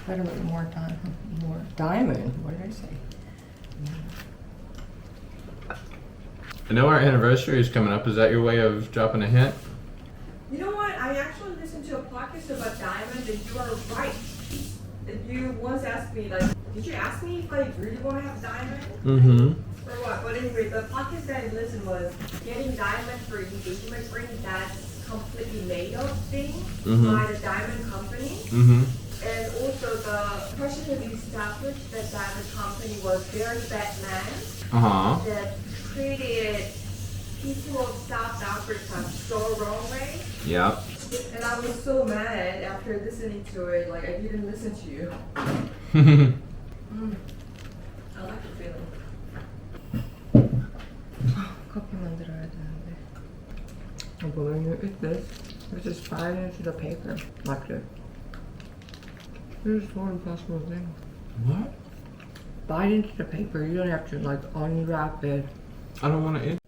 Better with more diamond. What did I say? I know our anniversary is coming up. Is that your way of dropping a hint? You know what? I actually listened to a podcast about diamond, and you are right. If you once asked me, like, did you ask me if I really want to have diamond? Mm-hmm. Or what? But anyway, the podcast that I listened was getting diamond for engagement ring. That's completely made up thing by the diamond company. Mm-hmm. And also the person who established the diamond company was very bad man Uh-huh. that treated people of South Africa so wrong way. Yep. And I was so mad after listening to it, like I didn't listen to you. I like the feeling. 커피 만들어야 되는데. But when you eat this, you just bite into the paper like this. It's so impossible thing. What? Bite into the paper. You don't have to like unwrap it. I don't want to eat.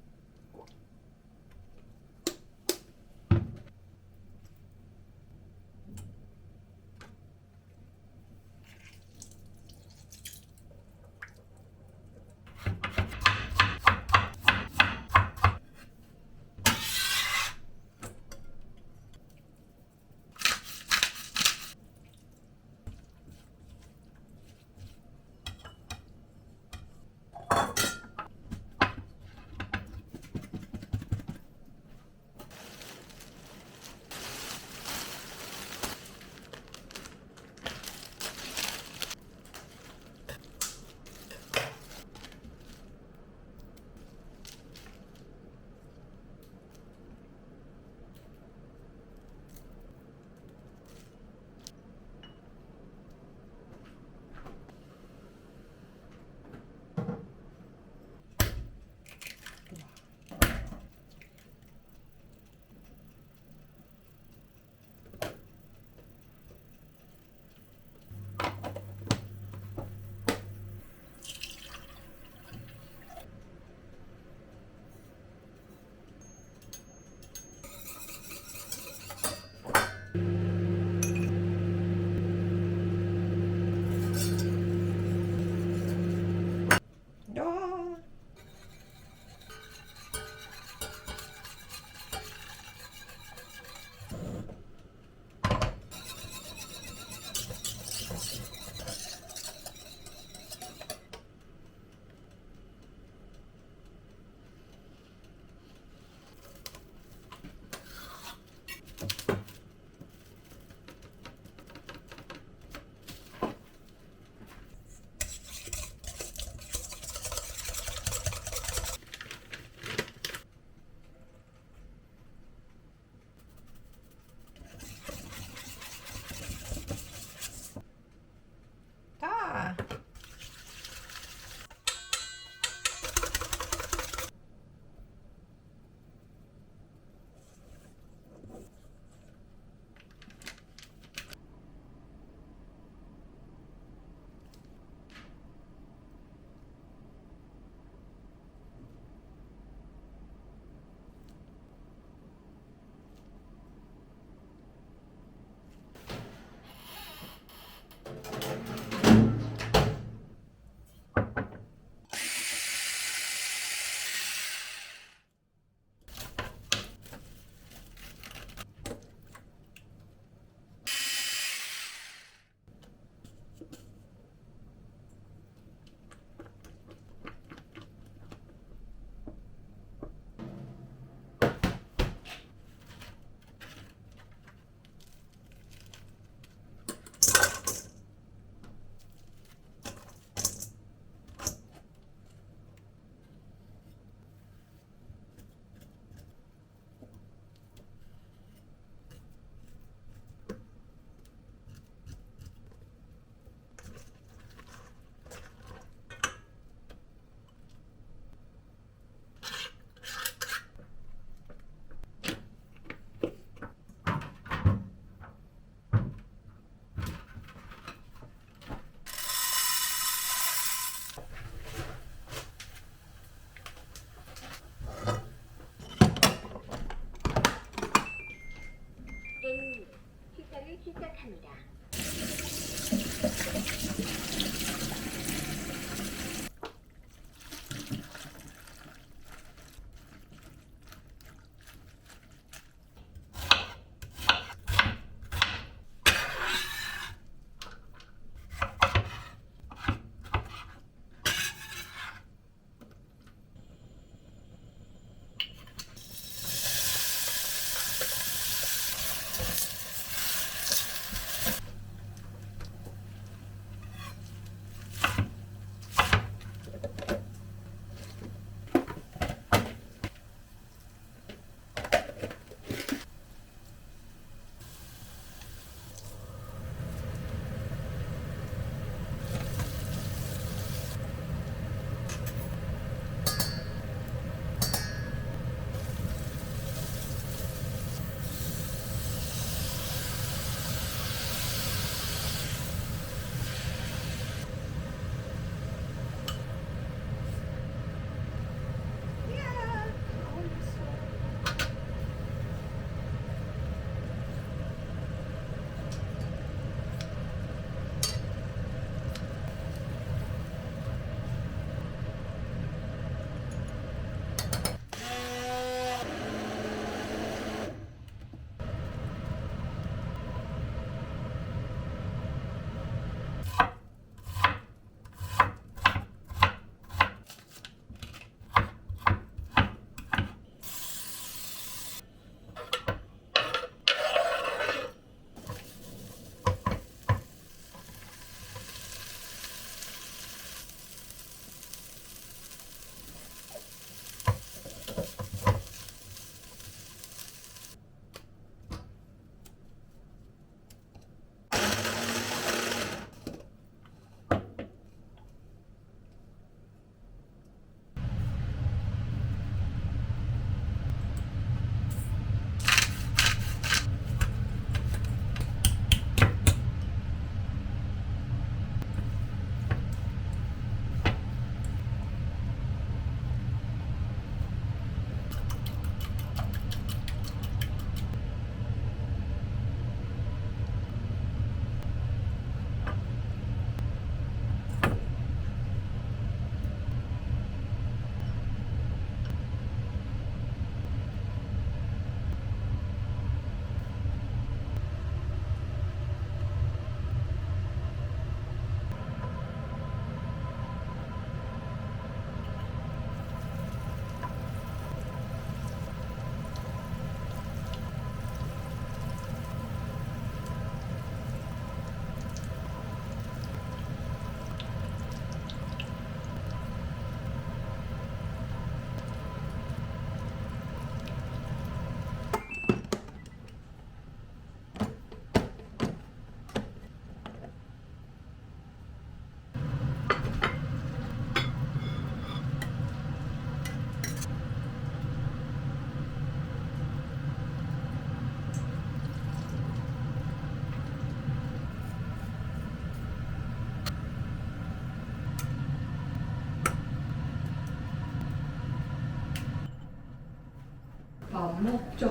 밥 먹자.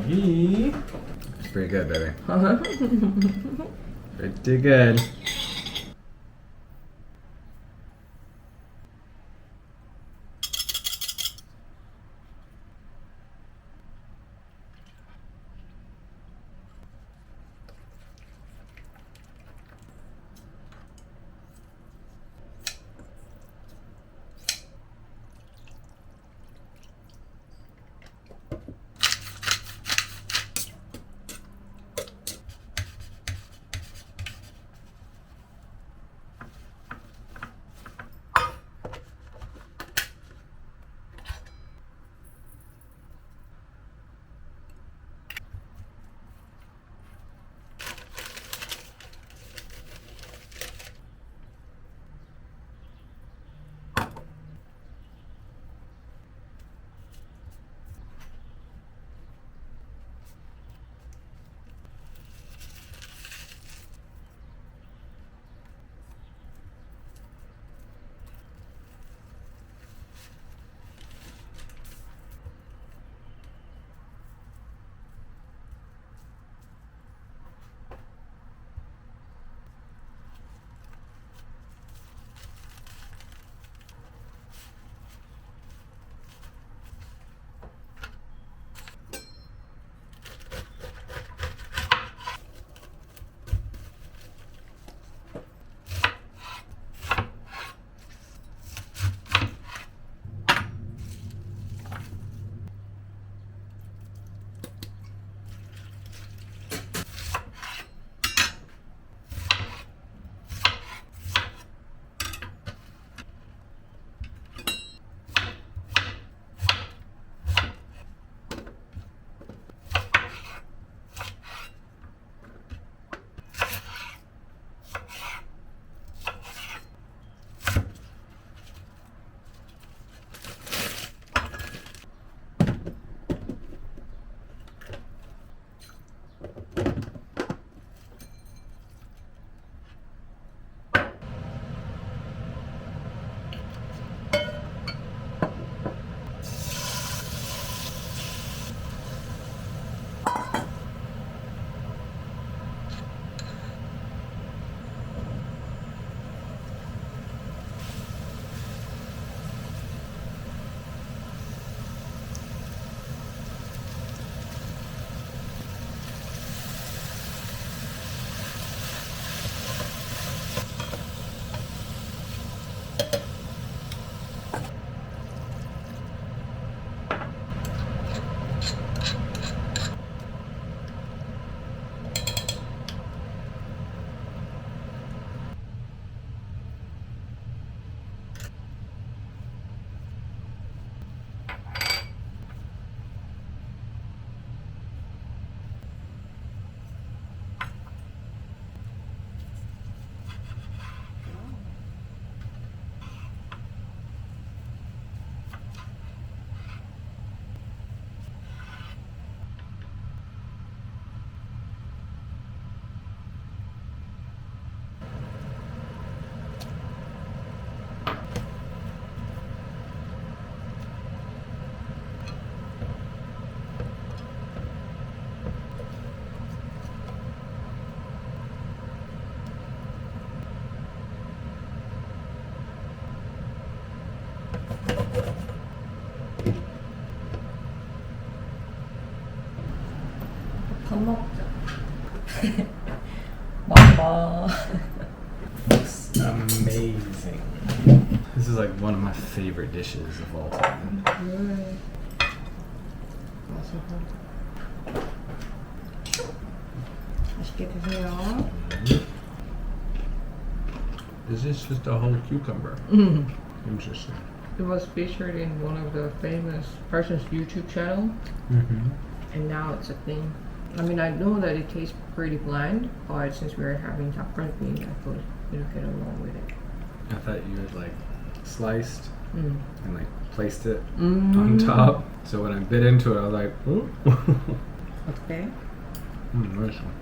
It's pretty good, baby. Pretty good. 밥 먹자. 맘마. Looks amazing. This is like one of my favorite dishes of all time. 그래. 맛있게 드세요. Is this just a whole cucumber? Interesting. It was featured in one of the famous person's YouTube channel, and now it's a thing. I mean, I know that it tastes pretty bland, but since we're having Japanese bean, I thought it'll get along with it. I thought you had like sliced Mm. and like placed it on top. So when I bit into it, I was like, ooh. 어때? Nice one.